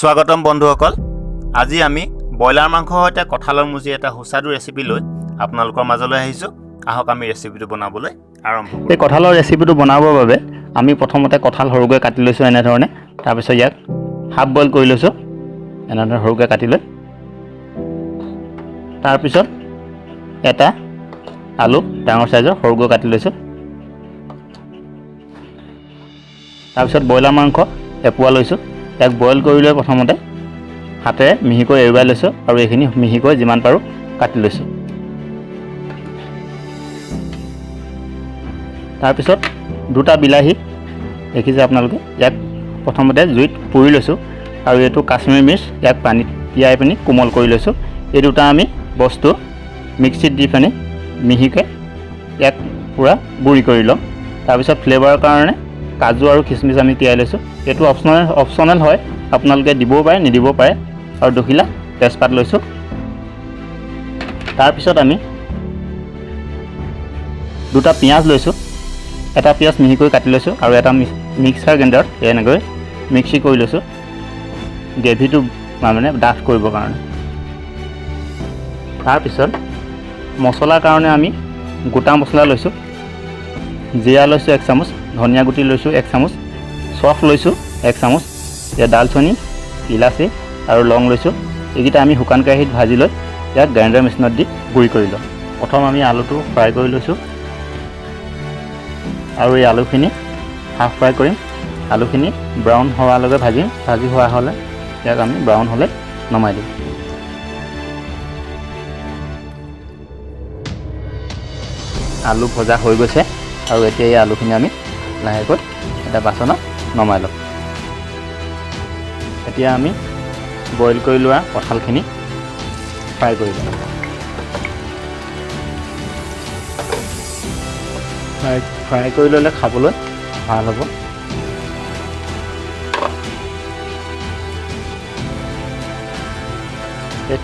স্বাগতম বন্ধুসকল আজি আমি বয়লাৰ মাংসৰ সৈতে কঁঠালৰ মুজি এটা সুস্বাদু ৰেচিপি লৈ আপোনালোকৰ মাজলৈ আহিছো আহক আমি ৰেচিপিটো বনাবলৈ আৰম্ভ কৰো এই কঁঠালৰ ৰেচিপিটো বনাবৰ বাবে আমি প্ৰথমতে কঁঠাল সৰুকৈ কাটি লৈছো এনে ধৰণে তাৰ পিছত ইয়াক হাফ বইল কৰি লৈছো এনে ধৰণে সৰুকৈ কাটি লৈ তাৰ পিছত এটা আলু ডাঙৰ সাইজৰ সৰুকৈ কাটি লৈছো তাৰ পিছত বয়লাৰ মাংস এপুৱা লৈছো এক বইল কৰি লৈ প্ৰথমতে হাতে মিহিকৈ এৰুৱাই লৈছো আৰু এইখিনি মিহিকৈ যিমান পাৰো কাটি লৈছো তাৰ পিছত দুটা বিলাহী দেখিছে আপোনালোকে ইয়াক প্ৰথমতে জুইত পুৰি লৈছো আৰু এটো কাশ্মীৰী মিৰ্চ ইয়াক পানীত তিয়াই পানি কোমল কৰি লৈছো এই দুটা আমি বস্তু মিক্সিত দি পানি মিহিকৈ ইয়াক পুৰা গুড়ি কৰি লম তাৰ পিছত ফ্লেভাৰৰ কাৰণে কাজু আৰু কিশমিশ আমি তিয়াই লৈছো এটো অপচনেল হয় আপোনালোকে দিবও পাৰে নিদিবও পাৰে আৰু দুখিলা তেজপাত লৈছো তাৰ পিছত আমি দুটা পিয়াজ লৈছো এটা পিয়াজ মিহিকৈ কাটি লৈছো আৰু এটা মিক্সাৰ গ্ৰাইণ্ডাৰত এনেকৈ মিক্সি কৰি লৈছো গ্ৰেভিটো মানে ডাঠ কৰিবৰ কাৰণে তাৰ পিছত মছলাৰ কাৰণে আমি গোটা মছলা লৈছো জিৰা লৈছো 1 চামুচ ধনিয়া গুটি লৈছো 1 চামুচ চফ লৈছো 1 চামুচ या दालचनी इलाची और लং লৈছো এইগিটা আমি হুকান কেৰাহীত ভাজি লৈ ইয়াক গ্ৰাইণ্ডাৰ মেচিনত দি গুড়ি কৰি লম প্ৰথম আমি আলুটো ফ্ৰাই কৰি লৈছো আৰু এই আলুখিনি হাফ ফ্ৰাই কৰিম আলুখিনি ব্ৰাউন হোৱাৰ লগে ভাজি হোৱা হলে ইয়াক আমি ব্ৰাউন হলে নমাই দিম আলু ভজা হৈ গৈছে আৰু এতিয়া এই আলুখিনি আমি লাহেকৈ এটা বাচনত নমাই লম এতিয়া আমি বইল কৰি লোৱা কঁঠালখিনি ফ্ৰাই কৰি লম ফ্ৰাই কৰি ল'লে খাবলৈ ভাল হ'ব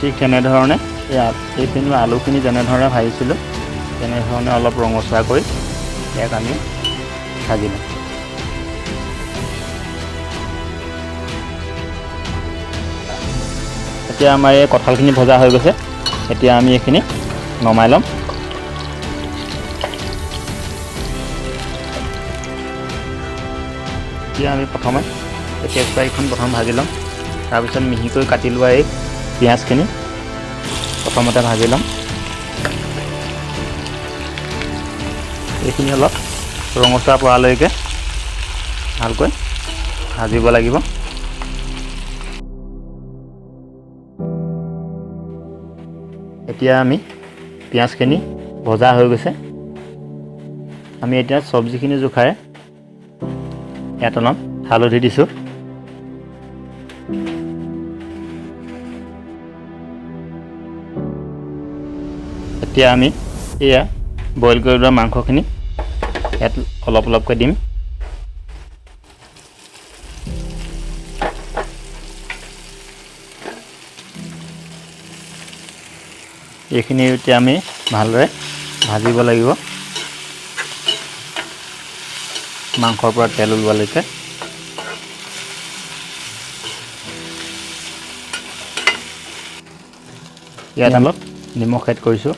ঠিক তেনেধৰণে এইখিনি আলুখিনি যেনেধৰণে ভাজিছিলোঁ তেনেধৰণে অলপ ৰঙচুৱা কৰি ইয়াক আমি ভাজি লম এতিয়া আমাৰ এই কঁঠালখিনি ভজা হৈ গৈছে এতিয়া আমি এইখিনি নমাই লম এতিয়া আমি প্ৰথমে তেজপাতখন প্ৰথম ভাজি লম তাৰপিছত মিহিকৈ কাটি লোৱা এই পিঁয়াজখিনি প্ৰথমতে ভাজি লম এইখিনি অলপ ৰঙচুৱা পৰালৈকে ভালকৈ ভাজিব লাগিব এতিয়া আমি পিঁয়াজখিনি ভজা হৈ গৈছে আমি এতিয়া সবজিখিনি জোখাৰে ইয়াত অলপ হালধি দিছোঁ এতিয়া আমি এয়া বইল কৰি লোৱা মাংসখিনি ইয়াত অলপ অলপকৈ দিম এইখিনি এতিয়া আমি ভালদৰে ভাজিব লাগিব মাংসৰ পৰা তেল ওলোৱালৈকে ইয়াত অলপ নিমখ এড কৰিছোঁ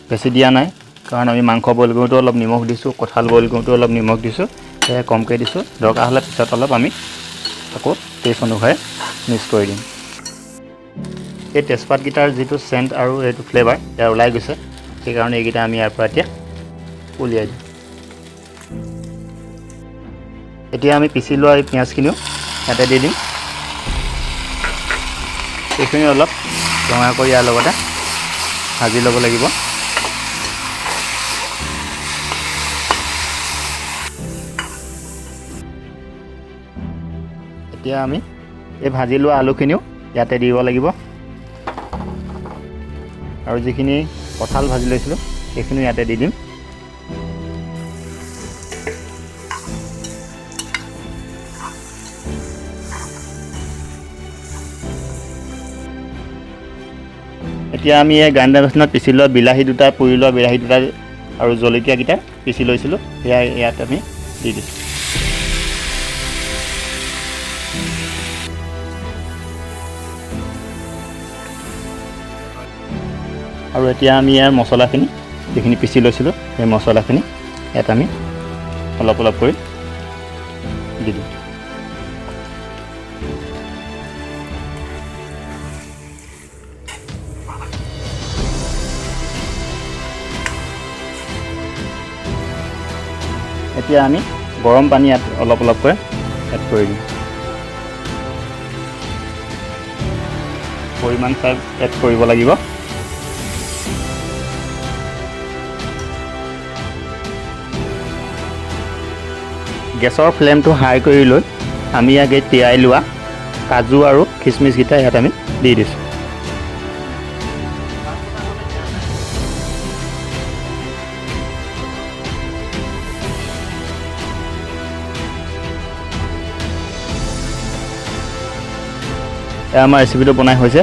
বেছি দিয়া নাই কাৰণ আমি মাংস বইল কৰোঁতে অলপ নিমখ দিছোঁ কঁঠাল বইল কৰোঁতে অলপ নিমখ দিছোঁ সেয়ে কমকৈ দিছোঁ দৰকাৰ হ'লে পিছত অলপ আমি আকৌ টেষ্ট অনুসাৰে মিক্স কৰি দিম এই তেজপাতকেইটাৰ যিটো চেণ্ট আৰু এইটো ফ্লেভাৰ ইয়াৰ ওলাই গৈছে সেইকাৰণে এইকেইটা আমি ইয়াৰ পৰা এতিয়া উলিয়াই দিম এতিয়া আমি পিচি লোৱা এই পিঁয়াজখিনিও ইয়াতে দি দিম এইখিনি অলপ ৰঙা কৰি ইয়াৰ লগতে ভাজি ল'ব লাগিব এতিয়া আমি এই ভাজি লোৱা আলুখিনিও ইয়াতে দিব লাগিব আৰু যিখিনি কঁঠাল ভাজি লৈছিলোঁ সেইখিনি ইয়াতে দি দিম এতিয়া আমি এই গ্ৰাইণ্ডাৰ মেচিনত পিচি লোৱা বিলাহী দুটা পুৰি লোৱা বিলাহী দুটা আৰু জলকীয়াকেইটা পিচি লৈছিলোঁ সেয়া ইয়াত আমি দি দিছোঁ আৰু এতিয়া আমি ইয়াৰ মছলাখিনি যিখিনি পিচি লৈছিলোঁ সেই মছলাখিনি ইয়াত আমি অলপ অলপ কৰি দি দিওঁ। এতিয়া আমি গৰম পানী ইয়াত অলপ অলপকৈ এড কৰি দিওঁ। পৰিমাণ চাই এড কৰিব লাগিব। গেছৰ ফ্লেমটো হাই কৰি লৈ আমি আগে তিয়াই লোৱা কাজু আৰু খিচমিচকেইটা ইয়াত আমি দি দিছোঁ। আমাৰ ৰেচিপিটো বনাই হৈছে,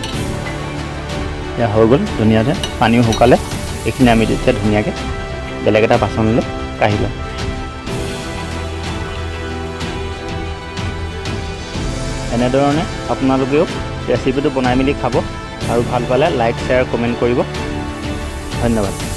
এয়া হৈ গ'ল ধুনীয়াকৈ, পানীও শুকালে। এইখিনি আমি তেতিয়া ধুনীয়াকৈ বেলেগ এটা বাচনলৈ কাঢ়ি লওঁ। এনেধৰণে আপোনালোকেও ৰেচিপিটো বনাই মেলি খাব আৰু ভাল পালে লাইক শ্বেয়াৰ কমেণ্ট কৰিব। ধন্যবাদ।